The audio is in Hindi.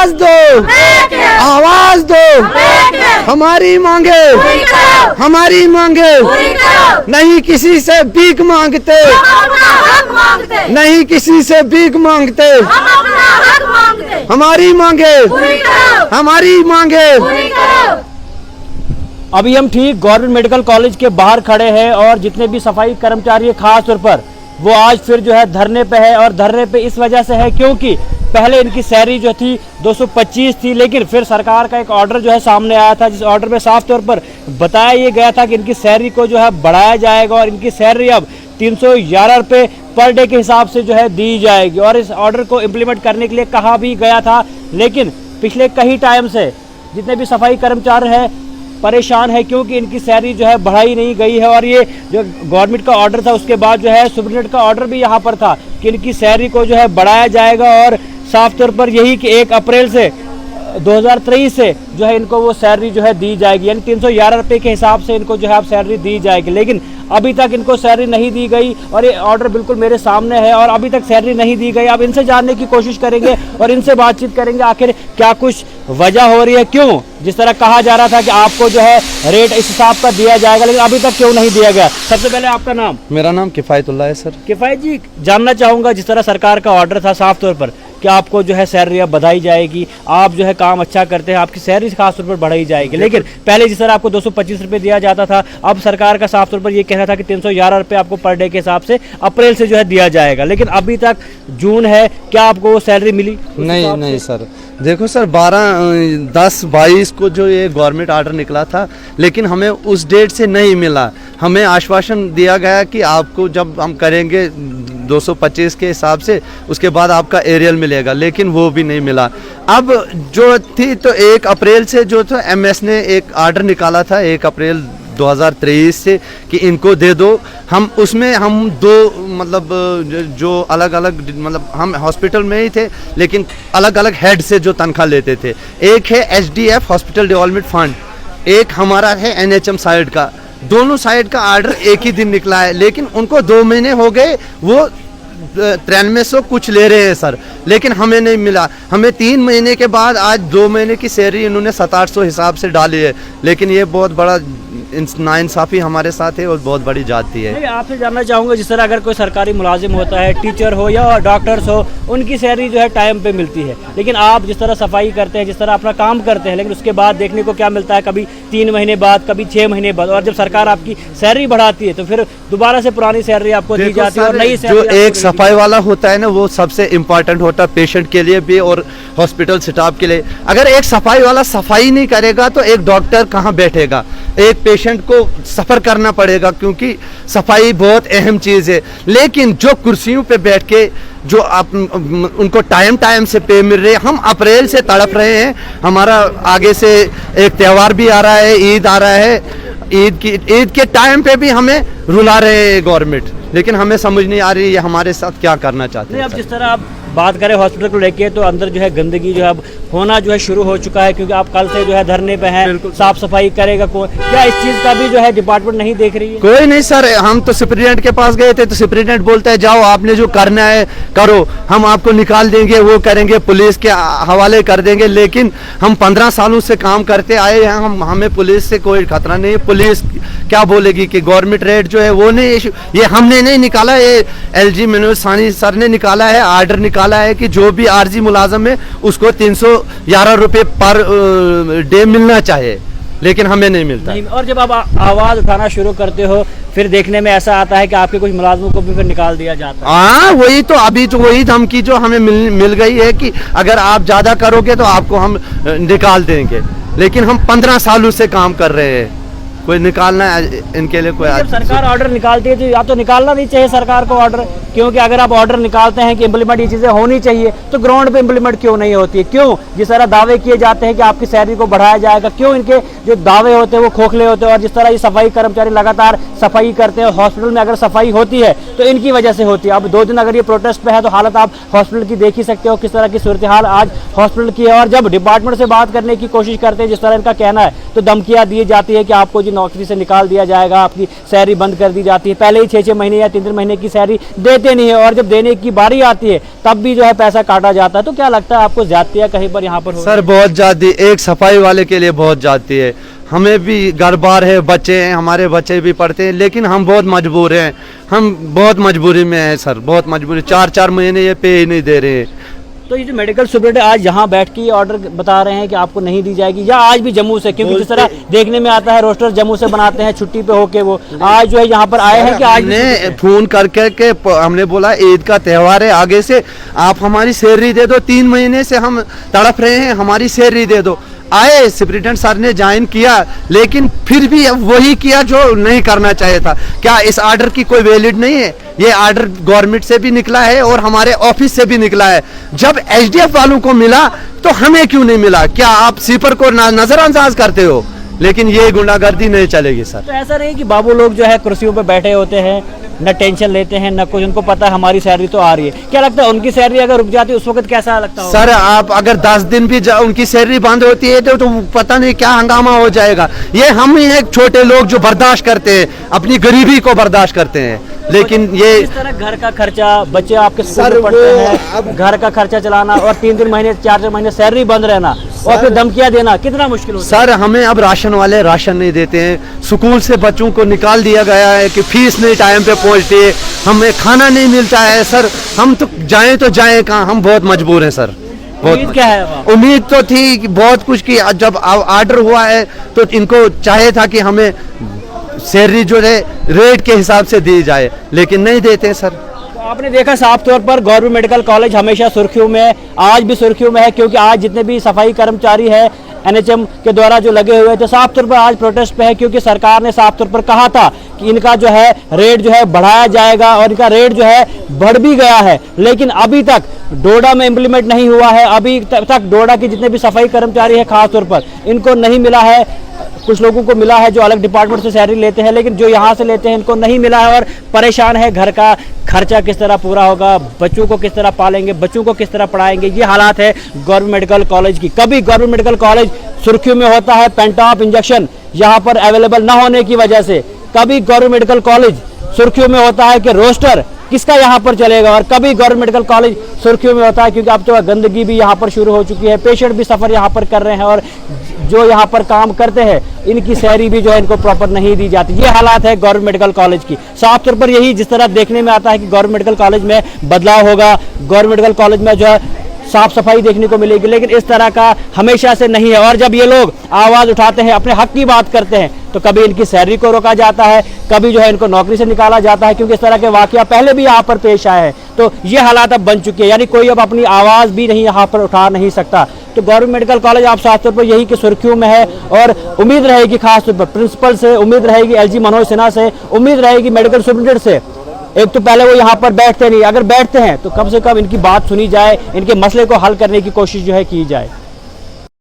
आवाज दो, आवाज दो, हमारी मांगे, हमारी मांगे, नहीं किसी से भीख मांगते, नहीं किसी से भीख मांगते, हमारी मांगे, हमारी मांगे। अभी हम ठीक गवर्नमेंट मेडिकल कॉलेज के बाहर खड़े हैं और जितने भी सफाई कर्मचारी है खास तौर पर वो आज फिर जो है धरने पे है। और धरने पे इस वजह से है क्योंकि पहले इनकी सैलरी जो थी 225 थी, लेकिन फिर सरकार का एक ऑर्डर जो है सामने आया था, जिस ऑर्डर में साफ तौर पर बताया ये गया था कि इनकी सैलरी को जो है बढ़ाया जाएगा और इनकी सैलरी अब 311 रुपये पर डे के हिसाब से जो है दी जाएगी। और इस ऑर्डर को इम्प्लीमेंट करने के लिए कहा भी गया था, लेकिन पिछले कई टाइम से जितने भी सफाई कर्मचारी हैं परेशान है क्योंकि इनकी सैलरी जो है बढ़ाई नहीं गई है। और ये जो गवर्नमेंट का ऑर्डर था उसके बाद जो है सुप्रीम का ऑर्डर भी यहाँ पर था कि इनकी सैलरी को जो है बढ़ाया जाएगा और साफ तौर पर यही कि 1 अप्रैल से 2023 से जो है इनको वो सैलरी जो है दी जाएगी, यानी 311 रुपये के हिसाब से इनको जो है अब सैलरी दी जाएगी। लेकिन अभी तक इनको सैलरी नहीं दी गई और ये ऑर्डर बिल्कुल मेरे सामने है और अभी तक सैलरी नहीं दी गई। अब इनसे जानने की कोशिश करेंगे और इनसे बातचीत करेंगे आखिर क्या कुछ वजह हो रही है, क्यों जिस तरह कहा जा रहा था कि आपको जो है रेट इस हिसाब का दिया जाएगा लेकिन अभी तक क्यों नहीं दिया गया। सबसे पहले आपका नाम? मेरा नाम किफ़ायतुल्लाह है सर। किफ़ायत जी, जानना चाहूँगा जिस तरह सरकार का ऑर्डर था साफ तौर पर कि आपको जो है सैलरी अब बढ़ाई जाएगी, आप जो है काम अच्छा करते हैं आपकी सैलरी खास तौर पर बढ़ाई जाएगी, लेकिन पहले जिस तरह आपको 225 रुपये दिया जाता था अब सरकार का साफ तौर पर ये कहना था कि 311 रुपये आपको पर डे के हिसाब से अप्रैल से जो है दिया जाएगा, लेकिन अभी तक जून है, क्या आपको वो सैलरी मिली? नहीं सर, देखो सर 12/10/22 को जो ये गवर्नमेंट ऑर्डर निकला था लेकिन हमें उस डेट से नहीं मिला। हमें आश्वासन दिया गया कि आपको जब हम करेंगे 225 के हिसाब से उसके बाद आपका एरियल मिलेगा, लेकिन वो भी नहीं मिला। अब जो थी तो 1 अप्रैल से जो था एमएस ने एक ऑर्डर निकाला था 1 अप्रैल 2023 से कि इनको दे दो। हम उसमें हम 2 मतलब जो अलग अलग मतलब हम हॉस्पिटल में ही थे लेकिन अलग अलग हेड से जो तनख्वाह लेते थे, एक है HDF हॉस्पिटल डेवलपमेंट फंड, एक हमारा है NHM साइड का। दोनों साइड का ऑर्डर एक ही दिन निकला है लेकिन उनको 2 महीने हो गए, वो 9300 कुछ ले रहे हैं सर, लेकिन हमें नहीं मिला। हमें 3 महीने के बाद आज 2 महीने की सैलरी इन्होंने 2700 हिसाब से डाली है, लेकिन ये बहुत बड़ा नाइंसाफ़ी हमारे साथ है और बहुत बड़ी जाती है। आपसे जानना चाहूँगा जिस तरह अगर कोई सरकारी मुलाजिम होता है, टीचर हो या डॉक्टर्स हो, उनकी सैलरी जो है टाइम पे मिलती है, लेकिन आप जिस तरह सफाई करते हैं, जिस तरह अपना काम करते हैं, लेकिन उसके बाद देखने को क्या मिलता है, कभी 3 महीने बाद, कभी 6 महीने बाद, और जब सरकार आपकी सैलरी बढ़ाती है तो फिर दोबारा से पुरानी सैलरी आपको दी जाती है और नई जो एक सफाई वाला होता है ना वो सबसे इम्पोर्टेंट होता है पेशेंट के लिए भी और हॉस्पिटल स्टाफ के लिए। अगर एक सफाई वाला सफाई नहीं करेगा तो एक डॉक्टर कहाँ बैठेगा, एक पेशेंट को सफ़र करना पड़ेगा, क्योंकि सफाई बहुत अहम चीज़ है। लेकिन जो कुर्सियों पे बैठ के जो आप उनको टाइम से पे मिल रहे हैं, हम अप्रैल से तड़प रहे हैं। हमारा आगे से एक त्यौहार भी आ रहा है, ईद आ रहा है, ईद के टाइम पे भी हमें रुला रहे हैं गवर्नमेंट, लेकिन हमें समझ नहीं आ रही है हमारे साथ क्या करना चाहते हैं। अब जिस तरह आप बात करें हॉस्पिटल को लेके तो अंदर जो है गंदगी जो है अब होना जो है शुरू हो चुका है, क्योंकि आप कल से जो है धरने पे हैं, साफ सफाई करेगा कौन? क्या इस चीज़ का भी जो है डिपार्टमेंट नहीं देख रही है? कोई नहीं सर, हम तो सुप्रीटेंडेंट के पास गए थे तो सुप्रीटेंडेंट बोलता है जाओ आपने जो करना है करो, हम आपको निकाल देंगे, वो करेंगे, पुलिस के हवाले कर देंगे। लेकिन हम 15 सालों से काम करते आए हैं, हमें पुलिस से कोई खतरा नहीं है। पुलिस क्या बोलेगी कि गवर्नमेंट रेट जो है वो नहीं, ये हमने नहीं निकाला, ये LG मनोज सानी सर ने निकाला है, ऑर्डर निकाला है कि जो भी आरजी मुलाजम है उसको 311 रुपये पर डे मिलना चाहिए, लेकिन हमें नहीं मिलता। और जब आप आवाज़ उठाना शुरू करते हो फिर देखने में ऐसा आता है कि आपके कुछ मुलाजमों को भी फिर निकाल दिया जाता है। हाँ वही तो, अभी तो वही धमकी जो हमें मिल गई है कि अगर आप ज़्यादा करोगे तो आपको हम निकाल देंगे, लेकिन हम 15 सालों से काम कर रहे हैं, कोई निकालना है इनके लिए कोई। जब सरकार ऑर्डर निकालती है तो या तो निकालना नहीं चाहिए सरकार को ऑर्डर, क्योंकि अगर आप ऑर्डर निकालते हैं कि इम्प्लीमेंट ये चीज़ें होनी चाहिए तो ग्राउंड पे इम्प्लीमेंट क्यों नहीं होती है? क्यों जिस तरह दावे किए जाते हैं कि आपकी सैलरी को बढ़ाया जाएगा, क्यों इनके जो दावे होते हैं वो खोखले होते हैं? और जिस तरह ये सफाई कर्मचारी लगातार सफाई करते हैं, हॉस्पिटल में अगर सफाई होती है तो इनकी वजह से होती है। अब 2 दिन अगर ये प्रोटेस्ट पे है तो हालत आप हॉस्पिटल की देख ही सकते हो किस तरह की सूरत हाल आज हॉस्पिटल की है। और जब डिपार्टमेंट से बात करने की कोशिश करते हैं जिस तरह इनका कहना है तो धमकियाँ दी जाती है कि आपको आपकी नौकरी से निकाल दिया जाएगा, आपकी सैलरी बंद कर दी जाती है। पहले ही 6-6 महीने या 3-3 महीने की सैलरी देते नहीं है और जब देने की बारी आती है तब भी जो है पैसा काटा जाता है। तो क्या लगता है आपको, ज्यादतियां कहीं पर यहाँ पर हो रही सर बहुत जाती, एक सफाई वाले के लिए बहुत जाती है। हमें भी घर बार है, बच्चे हैं, हमारे बच्चे भी पढ़ते हैं, लेकिन हम बहुत मजबूर हैं, हम बहुत मजबूरी में हैं सर, बहुत मजबूरी। 4-4 महीने ये पे ही नहीं दे रहे हैं। तो ये जो मेडिकल सुपरिटेंडेंट आज यहाँ बैठ के ऑर्डर बता रहे हैं कि आपको नहीं दी जाएगी, या आज भी जम्मू से, क्योंकि जिस तरह देखने में आता है रोस्टर जम्मू से बनाते हैं छुट्टी पे होके, वो आज जो है यहाँ पर आए हैं कि आज हमने फोन करके के हमने बोला ईद का त्यौहार है, आगे से आप हमारी सैलरी दे दो, 3 महीने से हम तड़प रहे हैं, हमारी सैलरी दे दो। आए सुप्रिटेंडेंट सर ने ज्वाइन किया, लेकिन फिर भी वही किया जो नहीं करना चाहिए था। क्या इस ऑर्डर की कोई वैलिड नहीं है? ये ऑर्डर गवर्नमेंट से भी निकला है और हमारे ऑफिस से भी निकला है। जब एसडीएफ वालों को मिला तो हमें क्यों नहीं मिला? क्या आप स्वीपर को नजरअंदाज करते हो? लेकिन ये गुंडागर्दी नहीं चलेगी सर। तो ऐसा नहीं कि बाबू लोग जो है कुर्सियों पे बैठे होते हैं, न टेंशन लेते हैं न कुछ, उनको पता है हमारी सैलरी तो आ रही है। क्या लगता है उनकी सैलरी अगर रुक जाती है उस वक्त कैसा लगता है? सर आप अगर 10 दिन भी उनकी सैलरी बंद होती है तो पता नहीं क्या हंगामा हो जाएगा। ये हम ही हैं छोटे लोग जो बर्दाश्त करते हैं, अपनी गरीबी को बर्दाश्त करते हैं, लेकिन ये इस तरह घर का खर्चा, बच्चे आपके स्कूल में पढ़ते हैं, घर का खर्चा चलाना और 3-3 महीने 4-4 महीने सैलरी बंद रहना और फिर धमकियां देना कितना मुश्किल होता है? सर हमें अब राशन वाले राशन नहीं देते हैं, स्कूल से बच्चों को निकाल दिया गया है कि फीस नहीं टाइम पे पहुंचती है, हमें खाना नहीं मिलता है। सर हम तो जाएं कहाँ, हम बहुत मजबूर हैं सर। उम्मीद क्या है अब? उम्मीद तो थी कि बहुत कुछ की, जब ऑर्डर हुआ है तो इनको चाहिए था कि हमें सैलरी जो है रेट के हिसाब से दी जाए, लेकिन नहीं देते सर। तो आपने देखा साफ तौर पर गवर्नमेंट मेडिकल कॉलेज हमेशा सुर्खियों में, आज भी सुर्खियों में है, क्योंकि आज जितने भी सफाई कर्मचारी है एनएचएम के द्वारा जो लगे हुए थे साफ तौर पर आज प्रोटेस्ट पे है, क्योंकि सरकार ने साफ तौर पर कहा था कि इनका जो है रेट जो है बढ़ाया जाएगा और इनका रेट जो है बढ़ भी गया है, लेकिन अभी तक डोडा में इम्प्लीमेंट नहीं हुआ है। अभी तक डोडा के जितने भी सफाई कर्मचारी है खास तौर पर इनको नहीं मिला है। कुछ लोगों को मिला है जो अलग डिपार्टमेंट से सैलरी लेते हैं, लेकिन जो यहाँ से लेते हैं इनको नहीं मिला है और परेशान है। घर का खर्चा किस तरह पूरा होगा, बच्चों को किस तरह पालेंगे, बच्चों को किस तरह पढ़ाएंगे, ये हालात है गवर्नमेंट मेडिकल कॉलेज की। कभी गवर्नमेंट मेडिकल कॉलेज सुर्खियों में होता है पेंटॉप इंजेक्शन यहाँ पर अवेलेबल न होने की वजह से, कभी गवर्नमेंट मेडिकल कॉलेज सुर्खियों में होता है कि रोस्टर किसका यहाँ पर चलेगा, और कभी गवर्नमेंट मेडिकल कॉलेज सुर्खियों में होता है क्योंकि अब तो गंदगी भी यहाँ पर शुरू हो चुकी है, पेशेंट भी सफ़र यहाँ पर कर रहे हैं और जो यहाँ पर काम करते हैं इनकी सैलरी भी जो है इनको प्रॉपर नहीं दी जाती। ये हालात है गवर्नमेंट मेडिकल कॉलेज की। साफ तौर पर यही जिस तरह देखने में आता है कि गवर्नमेंट मेडिकल कॉलेज में बदलाव होगा, गवर्नमेंट मेडिकल कॉलेज में जो है साफ सफाई देखने को मिलेगी, लेकिन इस तरह का हमेशा से नहीं है। और जब ये लोग आवाज उठाते हैं, अपने हक की बात करते हैं, तो कभी इनकी सैलरी को रोका जाता है, कभी जो है इनको नौकरी से निकाला जाता है, क्योंकि इस तरह के वाकया पहले भी यहाँ पर पेश आए हैं। तो ये हालात अब बन चुके हैं, यानी कोई अब अपनी आवाज भी नहीं यहाँ पर उठा नहीं सकता। तो गवर्नमेंट मेडिकल कॉलेज आप साफ तौर पर यही कि सुर्खियों में है और उम्मीद रहेगी खास तौर पर प्रिंसिपल से, उम्मीद रहेगी एलजी मनोज सिन्हा से, उम्मीद रहेगी मेडिकल सुपरिटेंडेंट से। एक तो पहले वो यहाँ पर बैठते नहीं, अगर बैठते हैं तो कम से कम इनकी बात सुनी जाए, इनके मसले को हल करने की कोशिश जो है की जाए।